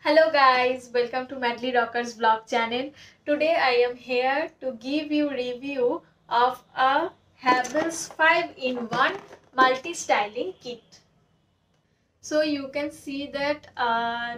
Hello guys, welcome to Madly Rockers vlog channel. Today I am here to give you review of a Havells 5-in-1 multi-styling kit. So you can see that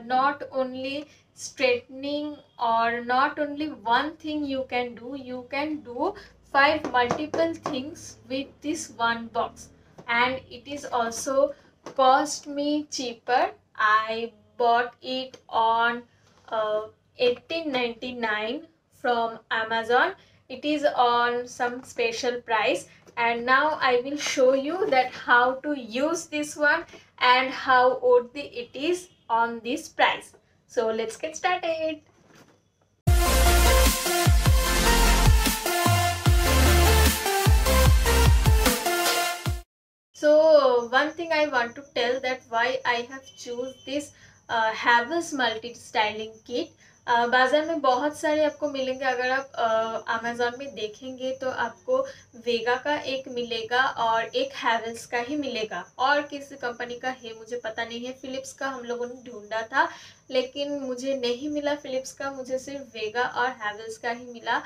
not only straightening or not only one thing you can do 5 multiple things with this one box, and it is also cost me cheaper. I bought it on 18.99 from Amazon. It is on some special price, and now I will show you that how to use this one and how worthy it is on this price. So let's get started. So one thing I want to tell that why I have choose this Havells multi styling kit. बाज़ार में बहुत सारे आपको मिलेंगे. अगर आप Amazon में देखेंगे तो आपको वेगा का एक मिलेगा और एक हैवेल्स का ही मिलेगा, और किसी कंपनी का है मुझे पता नहीं है. फिलिप्स का हम लोगों ने ढूंढा था लेकिन मुझे नहीं मिला फिलिप्स का, मुझे सिर्फ वेगा और हैवेल्स का ही मिला.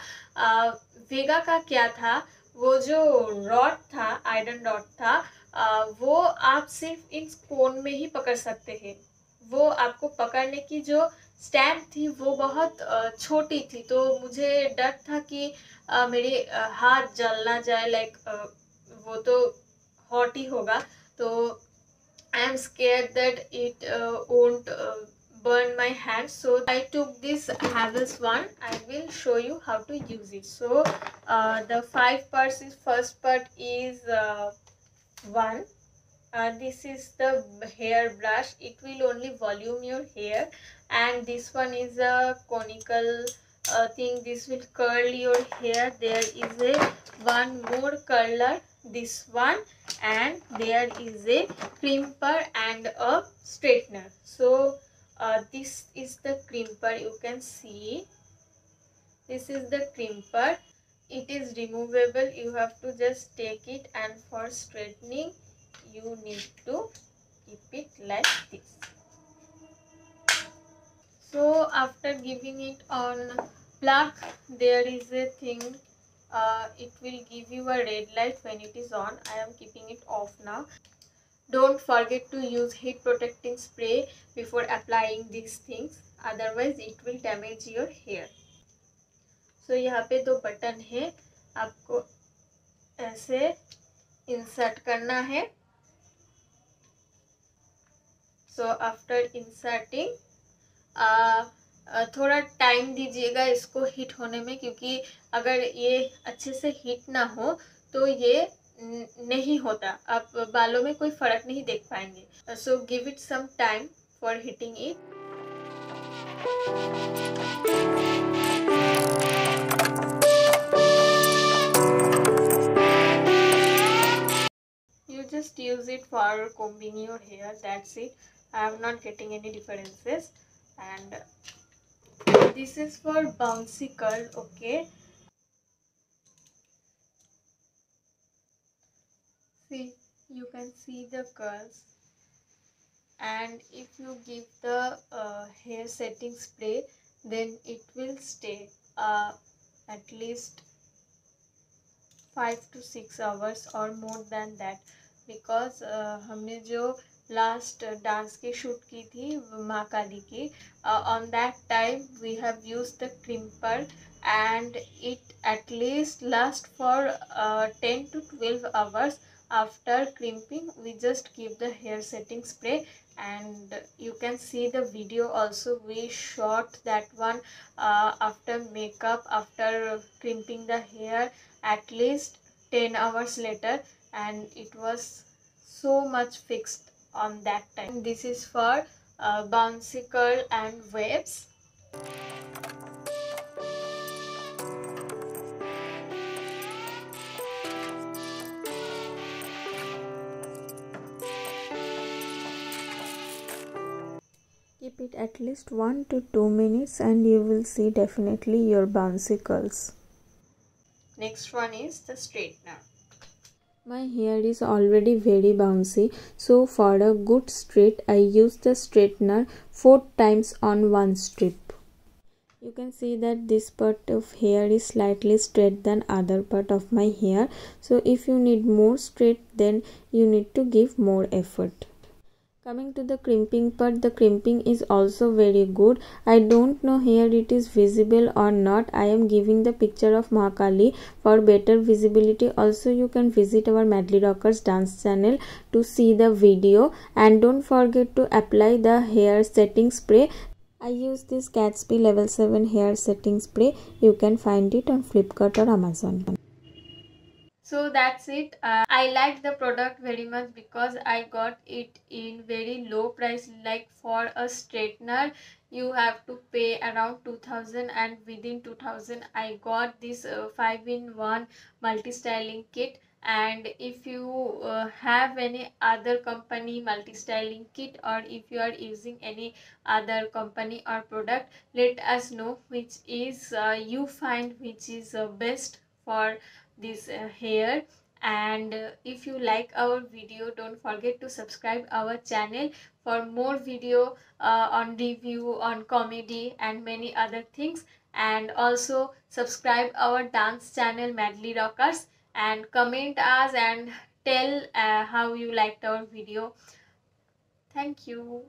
वेगा का क्या था, वो जो रॉड था, आयरन रॉड था, वो आप सिर्फ इस कोन में ही पकड़ सकते हैं. वो आपको पकड़ने की जो स्टैंड थी वो बहुत छोटी थी, तो मुझे डर था कि मेरे हाथ जल ना जाए, लाइक वो तो हॉट ही होगा, तो I am scared that it won't burn my hands. So I took this Havells one. I will show you how to use it. So the 5 parts is, first part is one. This is the hair brush. It will only volume your hair, and this one is a conical thing. This will curl your hair. There is a one more curler, this one, and there is a crimper and a straightener. So this is the crimper. You can see this is the crimper. It is removable. You have to just take it, and for straightening you need to keep it like this. So after giving it on plug, there is a thing, it will give you a red light when it is on. I am keeping it off now. Don't forget to use heat protecting spray before applying these things, otherwise it will damage your hair. So यहाँ पे 2 button है, आपको ऐसे insert करना है. So after inserting थोड़ा time दीजिएगा इसको हीट होने में, क्योंकि अगर ये अच्छे से हीट ना हो तो ये नहीं होता, आप बालों में कोई फर्क नहीं देख पाएंगे. So give it some time for heating it. You just use it for combing your hair, that's it. I am not getting any differences. And this is for bouncy curl. Okay, see, you can see the curls, and if you give the hair setting spray, then it will stay at least 5 to 6 hours or more than that, because हमने जो last dance की shoot की थी माँ काली की, on that time we have used the crimper, and it at least last for 10 to 12 hours. After crimping we just give the hair setting spray, and you can see the video also, we shot that one after makeup, after crimping the hair at least 10 hours later, and it was so much fixed on that time. This is for bouncy curl and waves. Keep it at least 1 to 2 minutes and you will see definitely your bouncy curls. Next one is the straightener. My hair is already very bouncy, so for a good straight I use the straightener 4 times on one strip. You can see that this part of hair is slightly straight than other part of my hair, so if you need more straight then you need to give more effort. Coming to the crimping part, the crimping is also very good. I don't know here it is visible or not. I am giving the picture of Mahakali for better visibility. Also you can visit our Madly Rockers dance channel to see the video, and don't forget to apply the hair setting spray. I use this Gatsby level 7 hair setting spray. You can find it on Flipkart or Amazon. So that's it. I like the product very much because I got it in very low price. Like for a straightener you have to pay around 2000, and within 2000 I got this 5-in-1 multi-styling kit. And if you have any other company multi-styling kit, or if you are using any other company or product, let us know which is you find which is best for this hair. And if you like our video, don't forget to subscribe our channel for more video on review, on comedy and many other things. And also subscribe our dance channel Madly Rockers, and comment us and tell how you liked our video. Thank you.